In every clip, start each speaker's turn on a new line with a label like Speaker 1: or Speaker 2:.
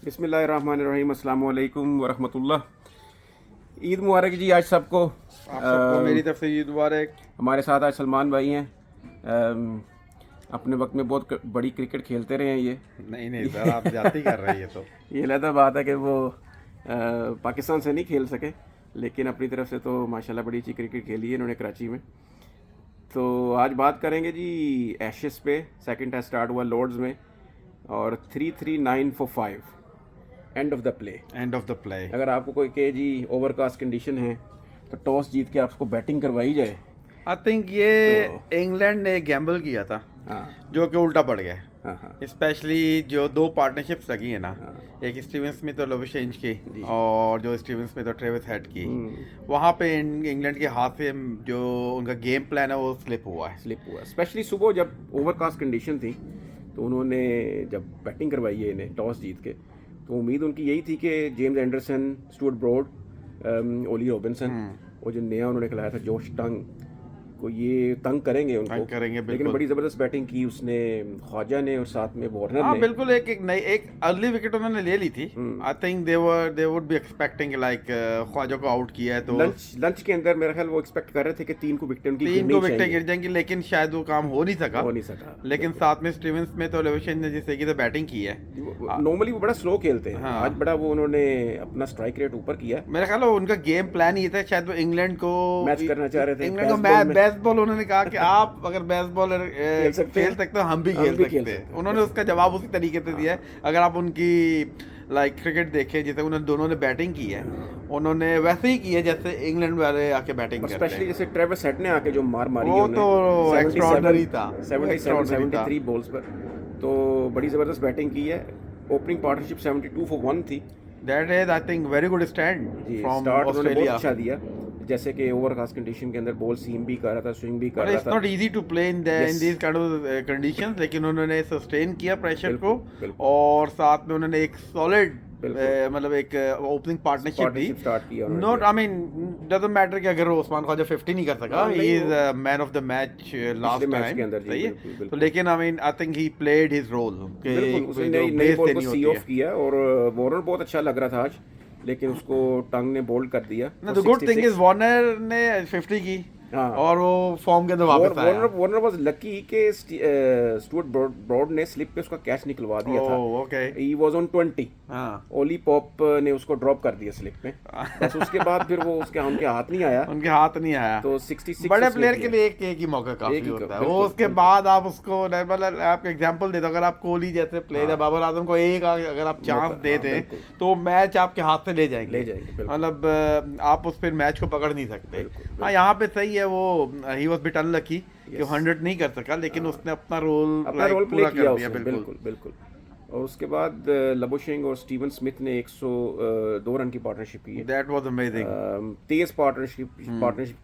Speaker 1: बिस्मिल्लाहिर्रहमानिर्रहीम, अस्सलाम वालेकुम वरहमतुल्लाह। ईद मुबारक जी आज सबको।
Speaker 2: आप सबको मेरी तरफ से ईद मुबारक।
Speaker 1: हमारे साथ आज सलमान भाई हैं। अपने वक्त में बहुत बड़ी क्रिकेट खेलते रहे हैं ये।
Speaker 2: नहीं नहीं सर, आप जाती कर रही है तो
Speaker 1: ये अलग बात है कि वो पाकिस्तान से नहीं खेल सके, लेकिन अपनी तरफ से तो माशाल्लाह बड़ी अच्छी क्रिकेट खेली है इन्होंने कराची में। तो आज बात करेंगे जी एशेस पे। सेकंड टेस्ट स्टार्ट हुआ लॉर्ड्स में और 3-3-9 for 5 end of the play.
Speaker 2: End of the play.
Speaker 1: अगर आपको कोई कहे जी ओवरकास्ट कंडीशन है तो टॉस जीत के आपको बैटिंग करवाई जाए।
Speaker 2: आई थिंक ये इंग्लैंड ने गैम्बल किया था,
Speaker 1: हाँ
Speaker 2: जो कि उल्टा पड़ गया।
Speaker 1: हाँ
Speaker 2: स्पेशली जो दो पार्टनरशिप्स लगी है ना, एक स्टीवन स्मिथ और लविशेंज की, और जो स्टीवन स्मिथ और ट्रेविस हेड की, वहाँ पे इंग्लैंड के हाथ से जो उनका गेम प्लान है वो स्लिप हुआ।
Speaker 1: स्पेशली सुबह जब ओवरकास्ट कंडीशन थी तो उन्होंने जब बैटिंग करवाई है इन्हें टॉस जीत के, तो उम्मीद उनकी यही थी कि James Anderson, Stuart Broad, Ollie Robinson और जो नया उन्होंने खिलाया था जोश टंग को, ये तंग करेंगे उनको। लेकिन बड़ी ज़बरदस्त बैटिंग की उसने, ख्वाजा ने और साथ में वार्नर ने।
Speaker 2: बिल्कुल एक अर्ली विकेट उन्होंने ले ली थी। I think they would be expecting like Khawaja को आउट किया है तो
Speaker 1: लंच के अंदर मेरा ख्याल वो एक्सपेक्ट कर रहे थे कि 3 को विकेट
Speaker 2: गिर जाएंगी, लेकिन शायद वो काम हो नहीं सका। लेकिन साथ में स्टीवन स्मिथ और लविशन ने जिस तरीके से बैटिंग की है,
Speaker 1: नॉर्मली वो बड़ा स्लो खेलते हैं। आज बड़ा वो उन्होंने अपना स्ट्राइक रेट ऊपर किया।
Speaker 2: मेरा ख्याल है उनका गेम प्लान ये था, शायद वो इंग्लैंड को
Speaker 1: मैच करना चाह रहे थे।
Speaker 2: इंग्लैंड को बेसबॉल उन्होंने कहा कि आप अगर बेसबॉल खेल सकते हो हम भी खेल सकते हैं। उन्होंने उसका जवाब उसी तरीके से दिया है। अगर आप उनकी क्रिकेट देखें, जैसे उन्होंने दोनों ने बैटिंग की है, उन्होंने वैसे ही की है जैसे इंग्लैंड वाले आके बैटिंग करते हैं।
Speaker 1: स्पेशली जैसे ट्रेविस हेड ने आके जो मार मारी
Speaker 2: वो तो एक्स्ट्राऑर्डिनरी था,
Speaker 1: 73 बॉल्स पर, तो बड़ी ज़बरदस्त बैटिंग की है। ओपनिंग पार्टनरशिप 72 for 1 थी।
Speaker 2: That is I think very good stand from
Speaker 1: Australia. अच्छा दिया, जैसे कि ओवरकास्ट कंडीशन के अंदर बॉल सीम भी कर रहा था, स्विंग भी कर रहा था।
Speaker 2: It's not easy to play in this kind of conditions, लेकिन उन्होंने सस्टेन किया प्रेशर को, और साथ में उन्होंने एक सॉलिड मतलब एक ओपनिंग पार्टनरशिप दी। Not I mean doesn't matter कि अगर उस्मान ख्वाजा 50 नहीं कर सका, he is man of the match last time, सही है। तो लेकिन I mean I think he played his role,
Speaker 1: उसने नई बॉल को सी ऑफ किया, और वार्नर बहुत अच्छा लग रहा था आज, लेकिन उसको टंग ने बोल्ड कर दिया।
Speaker 2: The good thing is Warner ने 50 की, और वो फॉर्म के अंदर वापस आया।
Speaker 1: वार्नर वाज लकी कि स्टुअर्ट ब्रॉड ने स्लिप पे उसका कैच निकलवा दिया था।
Speaker 2: Okay,
Speaker 1: he was on 20। Ollie Pope ने उसको ड्रॉप कर दिया स्लिप पे, बस उसके बाद फिर वो उनके हाथ नहीं आया। तो 66
Speaker 2: बड़े प्लेयर के लिए एक ही मौका काफी होता है। वो उसके बाद आप उसको, मतलब आप एग्जांपल दे दो, अगर आप कोहली जैसे प्लेयर है, बाबर आजम को एक अगर आप चांस दे दें तो मैच आपके हाथ से ले जाएंगे। मतलब आप उस फिर मैच को पकड़ नहीं सकते। हाँ, यहाँ पे सही है, वो ही वाज बिट अनलकी कि 100 नहीं कर सका, लेकिन उसने अपना रोल
Speaker 1: पूरा कर दिया। बिल्कुल। और उसके बाद लबुशेंग और स्टीवन स्मिथ ने 102 रन की पार्टनरशिप की है।
Speaker 2: That was amazing.
Speaker 1: Tej partnership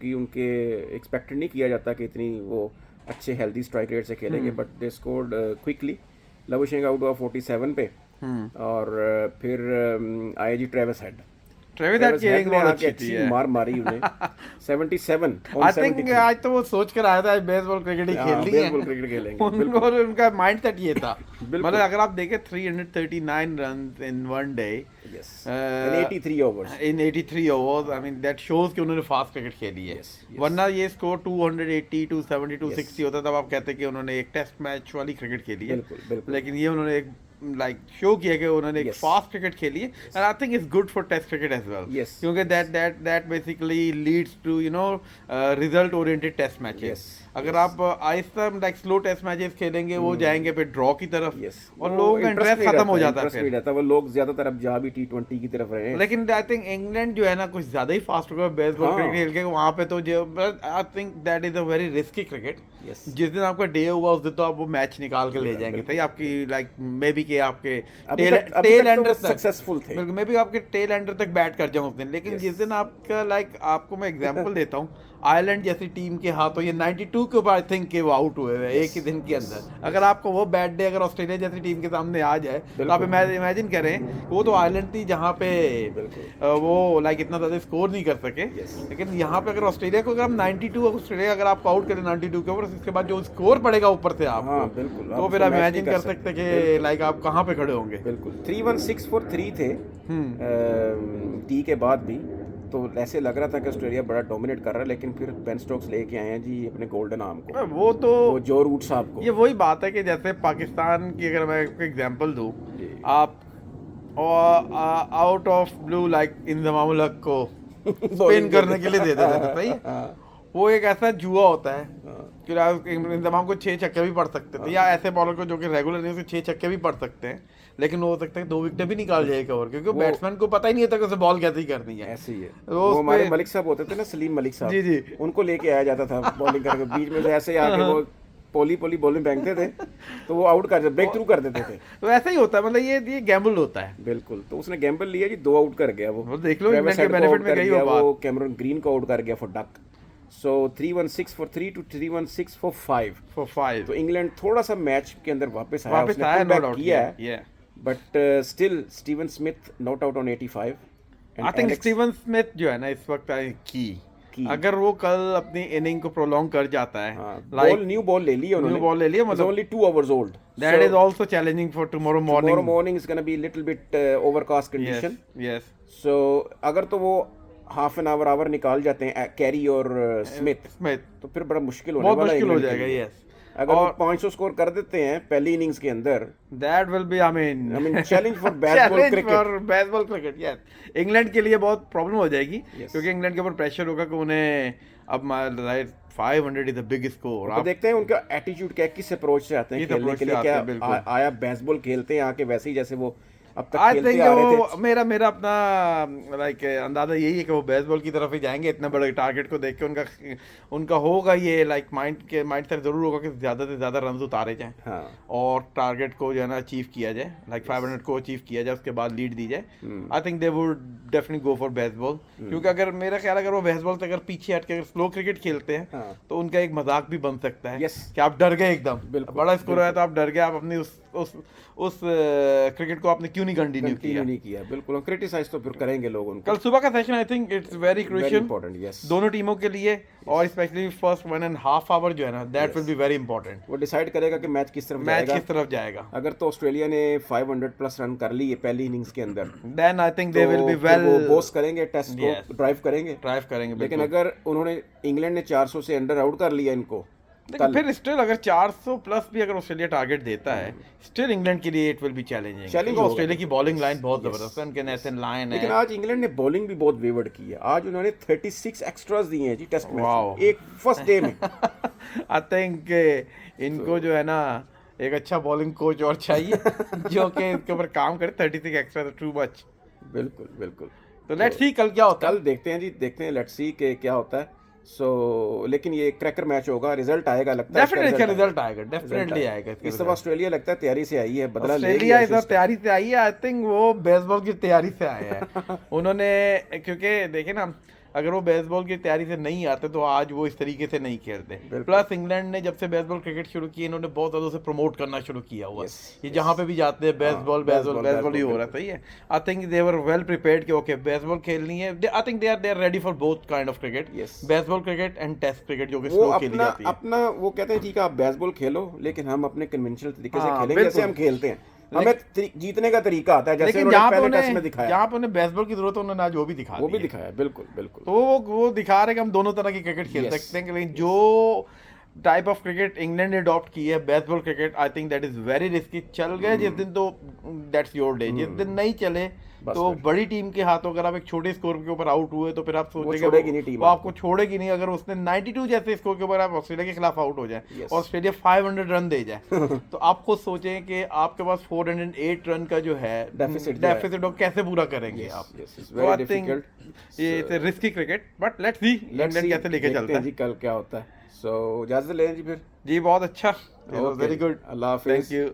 Speaker 1: की। उनके एक्सपेक्टेड नहीं किया जाता कि इतनी वो अच्छे हेल्दी स्ट्राइक रेट से खेलेंगे, but they scored quickly. Labuschagne out हुआ 47 पे, और फिर आया जी ट्रेविस हेड की मार मारी उन्हें 77
Speaker 2: आई थिंक आज तो वो सोच कर आया था बेसबॉल क्रिकेट ही खेलेंगे। उनका माइंडसेट ये था। मतलब अगर आप देखें 339 runs in one day
Speaker 1: in
Speaker 2: 83 overs, I mean that shows कि उन्होंने फास्ट क्रिकेट खेली है। वरना ये स्कोर 280, 270, 260 होता, तब आप कहते कि उन्होंने एक टेस्ट मैच वाली क्रिकेट खेली है। लेकिन ये उन्होंने एक शो किया कि उन्होंने एक फास्ट क्रिकेट खेली है, and I think it's good for test cricket as well, क्योंकि that basically leads to result oriented test matches. अगर आप आहिस्ता स्लो टेस्ट मैचेस खेलेंगे, वो जाएंगे फिर ड्रॉ की तरफ, और लोगों का इंटरेस्ट खत्म हो जाता है।
Speaker 1: वो लोग ज्यादातर अब जा भी T20 की तरफ रहे हैं।
Speaker 2: लेकिन आई थिंक इंग्लैंड जो है ना, कुछ ज्यादा ही फास्ट होगा बेसबॉल क्रिकेट खेल के वहाँ पे। तो I think that is a very risky cricket. जिस दिन आपका डे हुआ उस दिन तो आप वो मैच निकाल के ले जाएंगे। सही, आपकी मे बी के आपके टेल एंडर
Speaker 1: सक्सेसफुल थे,
Speaker 2: मे बी आपके टेल एंडर तक बैट कर जाऊं उस दिन। लेकिन जिस दिन आपका आपको मैं एग्जांपल देता हूँ, आयरलैंड जैसी टीम के हाथों ये 92 के ऊपर आई थिंक कि वो आउट हुए हैं एक ही दिन के अंदर। अगर आपको वो बैड डे अगर ऑस्ट्रेलिया जैसी टीम के सामने आ जाए तो आप इमेजिन करें, वो तो आयरलैंड थी जहाँ पे वो लाइक इतना ज़्यादा स्कोर नहीं कर सके, लेकिन यहाँ पे अगर ऑस्ट्रेलिया को अगर हम 92 ऑस्ट्रेलिया अगर आपको आउट करें 92 के ऊपर, उसके बाद जो स्कोर पड़ेगा ऊपर से आपको, तो फिर आप इमेजिन कर सकते कि लाइक आप कहाँ पे खड़े होंगे।
Speaker 1: बिल्कुल 3-1-6 for 3 थे टी के बाद भी, तो ऐसे लग रहा था कि ऑस्ट्रेलिया बड़ा डोमिनेट कर रहा है, लेकिन फिर बेन स्टोक्स लेके आए हैं जी अपने गोल्डन आर्म को, वो जो रूट साहब को।
Speaker 2: ये वही बात है कि जैसे पाकिस्तान की अगर मैं एग्जांपल दूं, आप out of blue like Inzamam-ul हक को स्पिन करने के लिए दे देते थे, सही। वो एक ऐसा जुआ होता है कि इंतजाम को 6 छक्के भी पड़ सकते थे, या ऐसे बॉलर को जो कि रेगुलर नहीं उसके 6 छक्के भी पड़ सकते हैं, लेकिन वो हो सकता है 2 विकेट भी निकाल जाए कवर, क्योंकि बैट्समैन को पता ही नहीं होता कि उसे बॉल कैसे करनी है।
Speaker 1: ऐसे ही है। वो हमारे मलिक साहब होते थे ना, सलीम मलिक साहब,
Speaker 2: जी जी,
Speaker 1: उनको लेके आया जाता था बॉलिंग करके, बीच में से ऐसे आके वो पोली बॉलिंग फेंकते थे तो वो आउट कर ब्रेक थ्रू कर देते थे।
Speaker 2: तो ऐसा ही होता है, मतलब ये गैम्बल होता है।
Speaker 1: बिल्कुल, तो उसने गैम्बल लिया जी, 2 आउट कर गया वो
Speaker 2: देख लो इंग्लैंड के बेनिफिट में गई
Speaker 1: वो कैमरन ग्रीन को आउट कर गया for duck. So 3-1-6 for 3 to 3-1-6 for 5। तो इंग्लैंड थोड़ा सा मैच के अंदर वापस आया, उसने पुल बैक किया है, but still Steven Smith not out on 85।
Speaker 2: I think Steven Smith जो है ना इस वक्त की अगर वो कल अपनी इनिंग को प्रोलॉन्ग कर जाता है,
Speaker 1: न्यू बॉल ले लिया उन्होंने, मतलब only 2 hours old,
Speaker 2: that is also challenging for tomorrow morning
Speaker 1: is going to be little bit overcast condition,
Speaker 2: yes।
Speaker 1: so अगर तो वो हाफ एन आवर निकाल जाते हैं कैरी और स्मिथ, तो फिर बड़ा मुश्किल
Speaker 2: हो जाएगा। यस,
Speaker 1: अगर वो 500 स्कोर कर देते हैं पहली इनिंग्स के अंदर,
Speaker 2: that will be I mean
Speaker 1: challenge for Bazball cricket.
Speaker 2: Yes, England के लिए बहुत प्रॉब्लम हो जाएगी, क्योंकि इंग्लैंड के ऊपर प्रेशर होगा कि उन्हें अब 500 इज द बिग स्कोर।
Speaker 1: आप देखते हैं उनका एटीट्यूड क्या, किस अप्रोच से आते हैं खेलने के लिए, क्या आया बेसबॉल खेलते हैं आके वैसे ही जैसे वो अब तक खेलते आ रहे थे।
Speaker 2: मेरा अपना लाइक अंदाजा यही है कि वो बेसबॉल की तरफ ही जाएंगे, इतना बड़े टारगेट को देख के उनका होगा ये लाइक माइंड सेट जरूर होगा कि ज्यादा से ज्यादा रन उतारे जाएं, और टारगेट को जो है ना अचीव किया जाए, लाइक 500 को अचीव किया जाए, उसके बाद लीड दी जाए। आई think they would definitely go for baseball, क्योंकि अगर मेरा ख्याल अगर वो बेसबॉल से अगर पीछे हट के अगर स्लो क्रिकेट खेलते हैं तो उनका एक मजाक भी बन सकता है कि आप डर गए एकदम, बड़ा स्कोर आया तो आप डर गए, आप अपनी उस क्रिकेट को आपने क्यों नहीं कंटिन्यू किया।
Speaker 1: बिल्कुल, क्रिटिसाइज तो फिर करेंगे लोग उनको।
Speaker 2: कल सुबह का session I think it's very crucial दोनों टीमों के लिए, और स्पेशली फर्स्ट 1.5 आवर जो है ना, that will be very important.
Speaker 1: वो डिसाइड करेगा कि मैच किस तरफ जाएगा। अगर तो ऑस्ट्रेलिया ने 500 प्लस रन कर लिए पहली इनिंग्स के अंदर,
Speaker 2: then I think they will be well,
Speaker 1: वो बोस करेंगे, टेस्ट को ड्राइव करेंगे। लेकिन अगर उन्होंने इंग्लैंड ने 400 से अंडर आउट कर लिया इनको,
Speaker 2: फिर स्टिल अगर 400 प्लस भी अगर ऑस्ट्रेलिया टारगेट देता है, स्टिल इंग्लैंड के लिए it will be challenging. Australia की बॉलिंग लाइन बहुत जबरदस्त है, उनके नेथन लायन है,
Speaker 1: लेकिन आज इंग्लैंड ने बॉलिंग भी बहुत वेवर्ड की है। आज उन्होंने 36 एक्स्ट्रास दिए हैं जी टेस्ट मैच एक फर्स्ट डे में।
Speaker 2: आई थिंक इनको जो है ना एक अच्छा बॉलिंग कोच और चाहिए जो कि इसके ऊपर काम करे। 36 एक्स्ट्रा टू मच।
Speaker 1: बिल्कुल।
Speaker 2: तो लेट्स सी कल क्या होता है,
Speaker 1: कल देखते हैं जी, लेट्स सी के क्या होता है। लेकिन ये क्रैकर मैच होगा, रिजल्ट आएगा लगता है,
Speaker 2: डेफिनेटली आएगा।
Speaker 1: इस सब ऑस्ट्रेलिया लगता है तैयारी से आई है, बदला
Speaker 2: ऑस्ट्रेलिया इस बार तैयारी से आई है। आई थिंक वो बेसबॉल की तैयारी से आए हैं उन्होंने, क्योंकि देखे ना अगर वो बेसबॉल की तैयारी से नहीं आते तो आज वो इस तरीके से नहीं खेलते। प्लस इंग्लैंड ने जब से बेसबॉल क्रिकेट शुरू की, इन्होंने बहुत ज़्यादा उसे प्रमोट करना शुरू किया हुआ। ये जहाँ पे भी जाते हैं बेसबॉल ही हो रहा है, सही है। I think they were well prepared कि ओके बेसबॉल खेलनी है। I think they are ready for both kind of cricket, Bazball cricket and test cricket, जो कि स्लो खेली जाती है।
Speaker 1: अपना वो कहते हैं ठीक है आप बेसबॉल खेलो, लेकिन हम अपने कन्वेंशनल तरीके से खेलेंगे जैसे हम खेलते हैं, हमें जीतने का तरीका आता है, जैसे उन्होंने पहले टेस्ट में दिखाया।
Speaker 2: यहाँ पे उन्हें बेसबॉल की जरूरत है, उन्होंने आज वो भी दिखाया।
Speaker 1: बिल्कुल।
Speaker 2: तो वो दिखा रहे कि हम दोनों तरह की क्रिकेट खेल सकते हैं, लेकिन जो टाइप ऑफ क्रिकेट इंग्लैंड ने अडॉप्ट की है baseball cricket, I think that is very risky. चल गए जिस दिन तो दैट्स योर डे, जिस दिन नहीं चले तो बड़ी टीम के हाथों अगर आप एक छोटे स्कोर के ऊपर आउट हुए तो फिर आप सोचेंगे वो आपको छोड़ेगी नहीं। अगर उसने 92 जैसे स्कोर के ऊपर आप ऑस्ट्रेलिया के खिलाफ आउट हो जाए, ऑस्ट्रेलिया 500 रन दे जाए तो आप खुद सोचें कि आपके पास 408 रन का जो है डेफिसिट कैसे पूरा करेंगे आप। आई थिंक ये risky cricket, but let's see England कैसे लेके चलते हैं
Speaker 1: जी कल क्या होता है। सो इजाजत लें जी फिर।
Speaker 2: जी बहुत अच्छा, वेरी गुड,
Speaker 1: अल्लाह हाफिज़,
Speaker 2: थैंक यू।